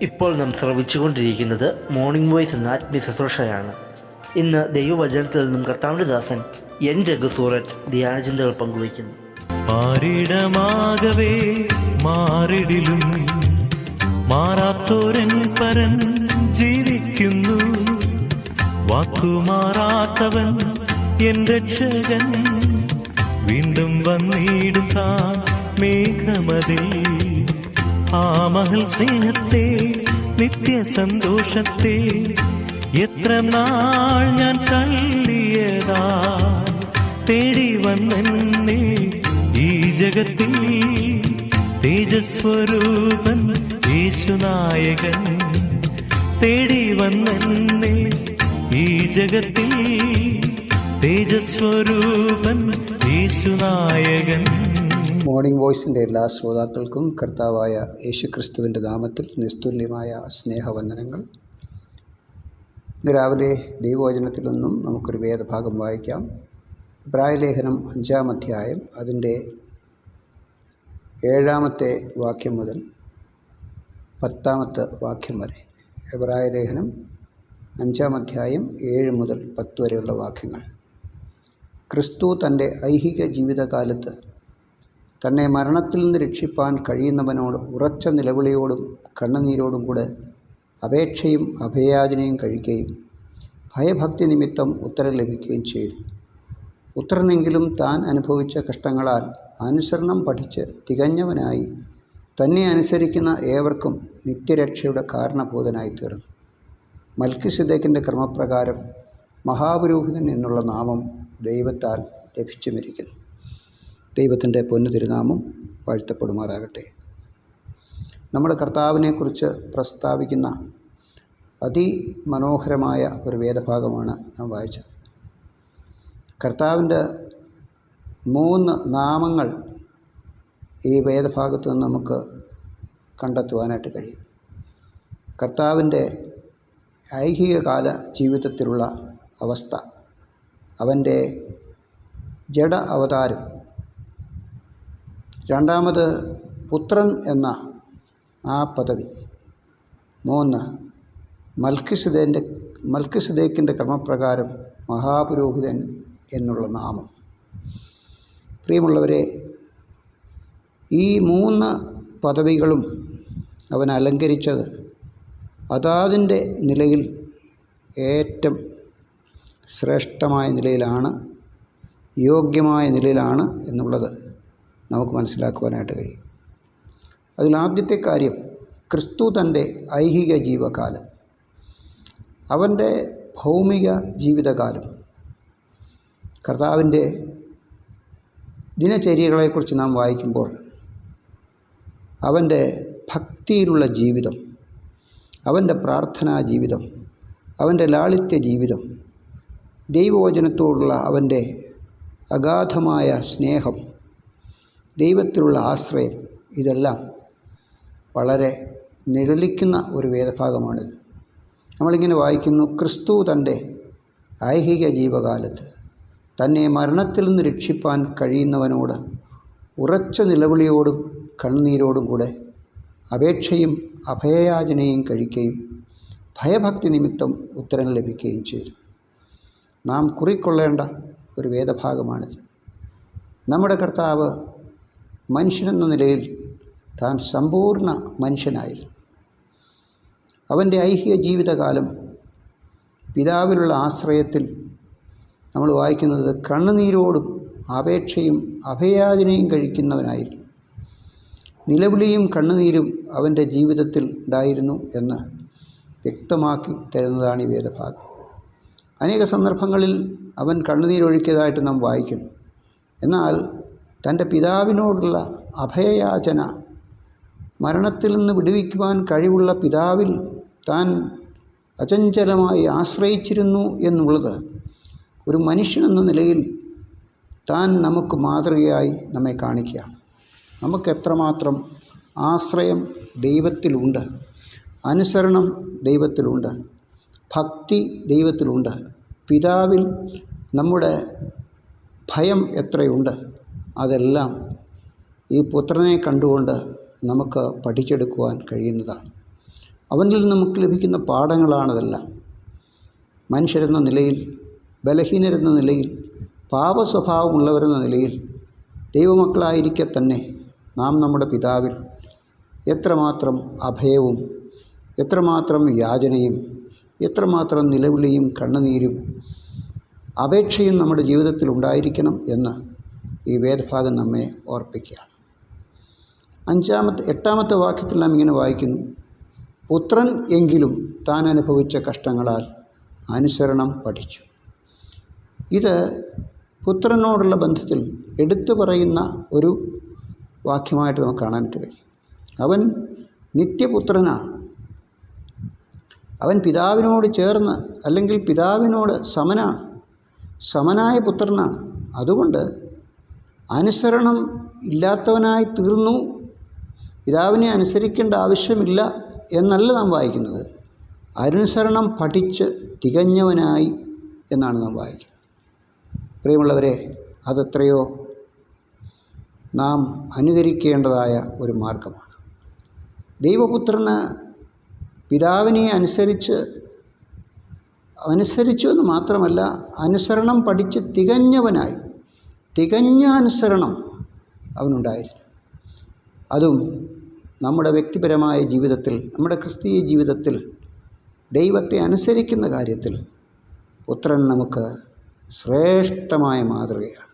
ഇപ്പോൾ നാം ശ്രവിച്ചുകൊണ്ടിരിക്കുന്നത് morning voice എന്ന ആത്മീയ ശുശ്രൂഷയാണ്. ഇന്ന് ദൈവവചനത്തിൽ നിന്നും കർത്താവിൻ്റെ ദാസൻ എൻ രഘു സൂററ്റ് ധ്യാനചിന്തകൾ പങ്കുവയ്ക്കുന്നു. പാരിടമാകവേ മാറിടിലും മാറാത്തോരൻ പരൻ ജീവിക്കുന്നു. വാക്കുമാറാത്തവൻ എൻ രക്ഷകൻ, വീണ്ടും വന്നിടും താൻ മേഘമതിൽ. ആ മഹൽ സ്നേഹത്തെ നിത്യസന്തോഷത്തെ എത്ര നാൾ ഞാൻ തള്ളിയതാ. തേടി വന്നെന്നെ ഈ ജഗത്തിൽ തേജസ്വരൂപൻ യേശുനായകൻ. തേടി വന്നെന്നെ ഈ ജഗത്തിൽ തേജസ്വരൂപൻ യേശുനായകൻ. മോർണിംഗ് വോയ്സിൻ്റെ എല്ലാ ശ്രോതാക്കൾക്കും കർത്താവായ യേശുക്രിസ്തുവിൻ്റെ നാമത്തിൽ നിസ്തുല്യമായ സ്നേഹവന്ദനങ്ങൾ. ഇന്ന് രാവിലെ ദൈവവചനത്തിൽ നിന്നും നമുക്കൊരു വേദഭാഗം വായിക്കാം. ഇബ്രായലേഖനം 5-ാം അധ്യായം അതിൻ്റെ 7-ാമത്തെ വാക്യം മുതൽ 10-ാമത്തെ വാക്യം വരെ. ഇബ്രായലേഖനം 5-ാം അധ്യായം 7 മുതൽ 10 വരെയുള്ള വാക്യങ്ങൾ. ക്രിസ്തു തൻ്റെ ഐഹിക ജീവിതകാലത്ത് തന്നെ മരണത്തിൽ നിന്ന് രക്ഷിപ്പാൻ കഴിയുന്നവനോട് ഉറച്ച നിലവിളിയോടും കണ്ണുനീരോടും കൂടെ അപേക്ഷയും അഭയാചനയും കഴിക്കുകയും ഭയഭക്തി നിമിത്തം ഉത്തരം ലഭിക്കുകയും ചെയ്തു. ഉത്തരനെങ്കിലും താൻ അനുഭവിച്ച കഷ്ടങ്ങളാൽ അനുസരണം പഠിച്ച് തികഞ്ഞവനായി തന്നെ അനുസരിക്കുന്ന ഏവർക്കും നിത്യരക്ഷയുടെ കാരണഭൂതനായി തീർന്നു. മൽക്കിസദേക്കിൻ്റെ ക്രമപ്രകാരം മഹാപുരോഹിതൻ എന്നുള്ള നാമം ദൈവത്താൽ ലഭിച്ചുമിരിക്കുന്നു. ദൈവത്തിൻ്റെ പൊന്നു തിരുനാമം വാഴ്ത്തപ്പെടുമാറാകട്ടെ. നമ്മുടെ കർത്താവിനെക്കുറിച്ച് പ്രസ്താവിക്കുന്ന അതിമനോഹരമായ ഒരു വേദഭാഗമാണ് നാം വായിച്ചത്. കർത്താവിൻ്റെ 3 നാമങ്ങൾ ഈ വേദഭാഗത്ത് നിന്ന് നമുക്ക് കണ്ടെത്തുവാനായിട്ട് കഴിയും. കർത്താവിൻ്റെ ഐഹികകാല ജീവിതത്തിലുള്ള അവസ്ഥ, അവൻ്റെ ജഡ അവതാരം, രണ്ടാമത് പുത്രൻ എന്ന ആ പദവി, 3 മൽക്കിസദേക്കിൻ്റെ ക്രമപ്രകാരം മഹാപുരോഹിതൻ എന്നുള്ള നാമം. പ്രിയമുള്ളവരെ, ഈ 3 പദവികളും അവൻ അലങ്കരിച്ചത് അതാതിൻ്റെ നിലയിൽ ഏറ്റവും ശ്രേഷ്ഠമായ നിലയിലാണ്, യോഗ്യമായ നിലയിലാണ് എന്നുള്ളത് നമുക്ക് മനസ്സിലാക്കുവാനായിട്ട് കഴിയും. അതിലാദ്യത്തെ കാര്യം, ക്രിസ്തു തൻ്റെ ഐഹിക ജീവകാലം, അവൻ്റെ ഭൗമിക ജീവിതകാലം, കർത്താവിൻ്റെ ദിനചര്യകളെക്കുറിച്ച് നാം വായിക്കുമ്പോൾ അവൻ്റെ ഭക്തിയിലുള്ള ജീവിതം, അവൻ്റെ പ്രാർത്ഥനാ ജീവിതം, അവൻ്റെ ലാളിത്യ ജീവിതം, ദൈവവചനത്തോടുള്ള അവൻ്റെ അഗാധമായ സ്നേഹം, ദൈവത്തിലുള്ള ആശ്രയം, ഇതെല്ലാം വളരെ നിഴലിക്കുന്ന ഒരു വേദഭാഗമാണിത്. നമ്മളിങ്ങനെ വായിക്കുന്നു, ക്രിസ്തു തൻ്റെ ഐഹിക ജീവകാലത്ത് തന്നെ മരണത്തിൽ നിന്ന് രക്ഷിപ്പാൻ കഴിയുന്നവനോട് ഉറച്ച നിലവിളിയോടും കണ്ണുനീരോടും കൂടെ അപേക്ഷയും അഭയയാചനയും കഴിക്കുകയും ഭയഭക്തി നിമിത്തം ഉത്തരം ലഭിക്കുകയും ചെയ്തു. നാം കുറിക്കൊള്ളേണ്ട ഒരു വേദഭാഗമാണിത്. നമ്മുടെ കർത്താവ് മനുഷ്യനെന്ന നിലയിൽ താൻ സമ്പൂർണ്ണ മനുഷ്യനായിരുന്നു. അവൻ്റെ ഐഹിക ജീവിതകാലം പിതാവിലുള്ള ആശ്രയത്തിൽ നമ്മൾ വായിക്കുന്നത് കണ്ണുനീരോടും അപേക്ഷയും അഭയാചനയും കഴിക്കുന്നവനായിരുന്നു. നിലവിളിയും കണ്ണുനീരും അവൻ്റെ ജീവിതത്തിൽ ഉണ്ടായിരുന്നു എന്ന് വ്യക്തമാക്കി തരുന്നതാണ് ഈ വേദഭാഗം. അനേക സന്ദർഭങ്ങളിൽ അവൻ കണ്ണുനീരൊഴുക്കിയതായിട്ട് നാം വായിക്കുന്നു. എന്നാൽ തൻ്റെ പിതാവിനോടുള്ള അഭയയാചന, മരണത്തിൽ നിന്ന് വിടുവിക്കുവാൻ കഴിവുള്ള പിതാവിൽ താൻ അചഞ്ചലമായി ആശ്രയിച്ചിരുന്നു എന്നുള്ളത് ഒരു മനുഷ്യനെന്ന നിലയിൽ താൻ നമുക്ക് മാതൃകയായി നമ്മെ കാണിക്കുകയാണ്. നമുക്ക് എത്രമാത്രം ആശ്രയം ദൈവത്തിലുണ്ട്, അനുസരണം ദൈവത്തിലുണ്ട്, ഭക്തി ദൈവത്തിലുണ്ട്, പിതാവിൽ നമ്മുടെ ഭയം എത്രയുണ്ട്, അതെല്ലാം ഈ പുത്രനെ കണ്ടുകൊണ്ട് നമുക്ക് പഠിച്ചെടുക്കുവാൻ കഴിയുന്നതാണ്. അവനിൽ നിന്ന് നമുക്ക് ലഭിക്കുന്ന പാഠങ്ങളാണതെല്ലാം. മനുഷ്യരെന്ന നിലയിൽ, ബലഹീനരെന്ന നിലയിൽ, പാപസ്വഭാവമുള്ളവരെന്ന നിലയിൽ, ദൈവമക്കളായിരിക്കെ തന്നെ നാം നമ്മുടെ പിതാവിൽ എത്രമാത്രം അഭയവും എത്രമാത്രം യാചനയും എത്രമാത്രം നിലവിളിയും കണ്ണുനീരും അപേക്ഷയും നമ്മുടെ ജീവിതത്തിൽ ഉണ്ടായിരിക്കണം എന്ന് ഈ വേദഭാഗം നമ്മെ ഓർപ്പിക്കുകയാണ്. 8-ാമത്തെ വാക്യത്തിൽ നാം ഇങ്ങനെ വായിക്കുന്നു: പുത്രൻ എങ്കിലും താൻ അനുഭവിച്ച കഷ്ടങ്ങളാൽ അനുസരണം പഠിച്ചു. ഇത് പുത്രനോടുള്ള ബന്ധത്തിൽ എടുത്തു പറയുന്ന ഒരു വാക്യമായിട്ട് നമുക്ക് കാണാനായിട്ട് കഴിയും. അവൻ നിത്യപുത്രനാണ്. അവൻ പിതാവിനോട് ചേർന്ന്, അല്ലെങ്കിൽ പിതാവിനോട് സമനായ പുത്രനാണ്. അതുകൊണ്ട് അനുസരണം ഇല്ലാത്തവനായി തീർന്നു, പിതാവിനെ അനുസരിക്കേണ്ട ആവശ്യമില്ല എന്നല്ല നാം വായിക്കുന്നത്. അനുസരണം പഠിച്ച് തികഞ്ഞവനായി എന്നാണ് നാം വായിക്കുന്നത്. പ്രിയമുള്ളവരെ, അതെത്രയോ നാം അനുകരിക്കേണ്ടതായ ഒരു മാർഗമാണ്. ദൈവപുത്രന് പിതാവിനെ അനുസരിച്ചു എന്ന് മാത്രമല്ല, അനുസരണം പഠിച്ച് തികഞ്ഞവനായി, തികഞ്ഞ അനുസരണം അവനുണ്ടായിരുന്നു. അതും നമ്മുടെ വ്യക്തിപരമായ ജീവിതത്തിൽ, നമ്മുടെ ക്രിസ്തീയ ജീവിതത്തിൽ ദൈവത്തെ അനുസരിക്കുന്ന കാര്യത്തിൽ പുത്രൻ നമുക്ക് ശ്രേഷ്ഠമായ മാതൃകയാണ്.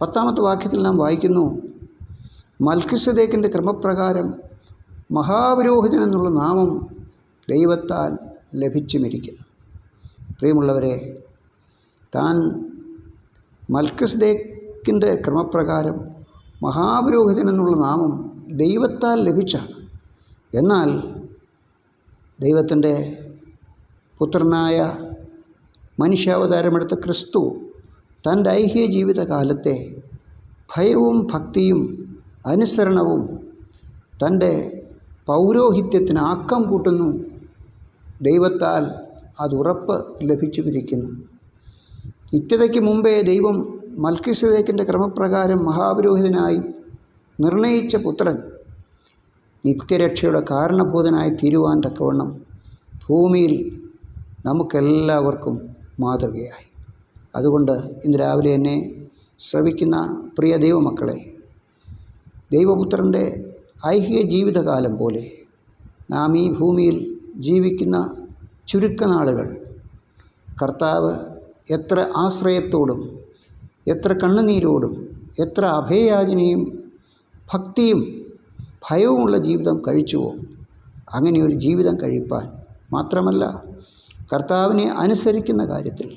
10-ാമത്തെ വാക്യത്തിൽ നാം വായിക്കുന്നു: മൽക്കിസദേക്കിൻ്റെ ക്രമപ്രകാരം മഹാപുരോഹിതൻ എന്നുള്ള നാമം ദൈവത്താൽ ലഭിച്ചുമിരിക്കുന്നു. പ്രിയമുള്ളവരെ, താൻ മൽക്കിസദേക്കിൻ്റെ ക്രമപ്രകാരം മഹാപുരോഹിതൻ എന്നുള്ള നാമം ദൈവത്താൽ ലഭിച്ചാണ്. എന്നാൽ ദൈവത്തിൻ്റെ പുത്രനായ മനുഷ്യാവതാരമെടുത്ത ക്രിസ്തു തൻ്റെ ഐഹിക ജീവിതകാലത്തെ ഭയവും ഭക്തിയും അനുസരണവും തൻ്റെ പൗരോഹിത്യത്തിന് ആക്കം കൂട്ടുന്നു. ദൈവത്താൽ അത് ഉറപ്പ് ലഭിച്ചുമിരിക്കുന്നു. നിത്യതയ്ക്ക് മുമ്പേ ദൈവം മൽക്കിസദേക്കിൻ്റെ ക്രമപ്രകാരം മഹാപുരോഹിതനായി നിർണയിച്ച പുത്രൻ നിത്യരക്ഷയുടെ കാരണഭൂതനായി തീരുവാൻ തക്കവണ്ണം ഭൂമിയിൽ നമുക്കെല്ലാവർക്കും മാതൃകയായി. അതുകൊണ്ട് ഇന്ന് രാവിലെ എന്നെ ശ്രവിക്കുന്ന പ്രിയ ദൈവമക്കളെ, ദൈവപുത്രൻ്റെ ഐഹിക ജീവിതകാലം പോലെ നാം ഈ ഭൂമിയിൽ ജീവിക്കുന്ന ചുരുക്കനാളുകൾ കർത്താവ് എത്ര ആശ്രയത്തോടും എത്ര കണ്ണുനീരോടും എത്ര അഭയയാചനയും ഭക്തിയും ഭയവുമുള്ള ജീവിതം കഴിച്ചുവോ, അങ്ങനെ ഒരു ജീവിതം കഴിപ്പാൻ, മാത്രമല്ല കർത്താവിനെ അനുസരിക്കുന്ന കാര്യത്തിൽ,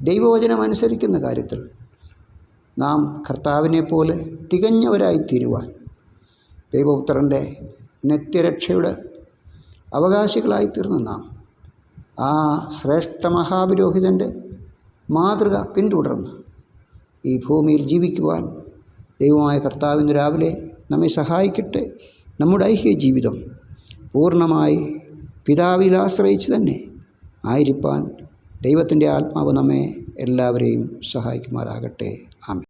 ദൈവവചനം അനുസരിക്കുന്ന കാര്യത്തിൽ നാം കർത്താവിനെ പോലെ തികഞ്ഞവരായി തീരുവാൻ ദൈവപുത്രൻ്റെ നിത്യരക്ഷയുടെ അവകാശികളായി തീർന്ന നാം ആ ശ്രേഷ്ഠ മഹാപുരോഹിതൻ്റെ മാതൃക പിന്തുടർന്ന് ഈ ഭൂമിയിൽ ജീവിക്കുവാൻ ദൈവമായ കർത്താവിന് രാവിലെ നമ്മെ സഹായിക്കട്ടെ. നമ്മുടെ ഐഹിക ജീവിതം പൂർണ്ണമായി പിതാവിൽ ആശ്രയിച്ച് തന്നെ ആയിരിക്കാൻ ദൈവത്തിൻ്റെ ആത്മാവ് നമ്മെ എല്ലാവരെയും സഹായിക്കുമാറാകട്ടെ. ആമേൻ.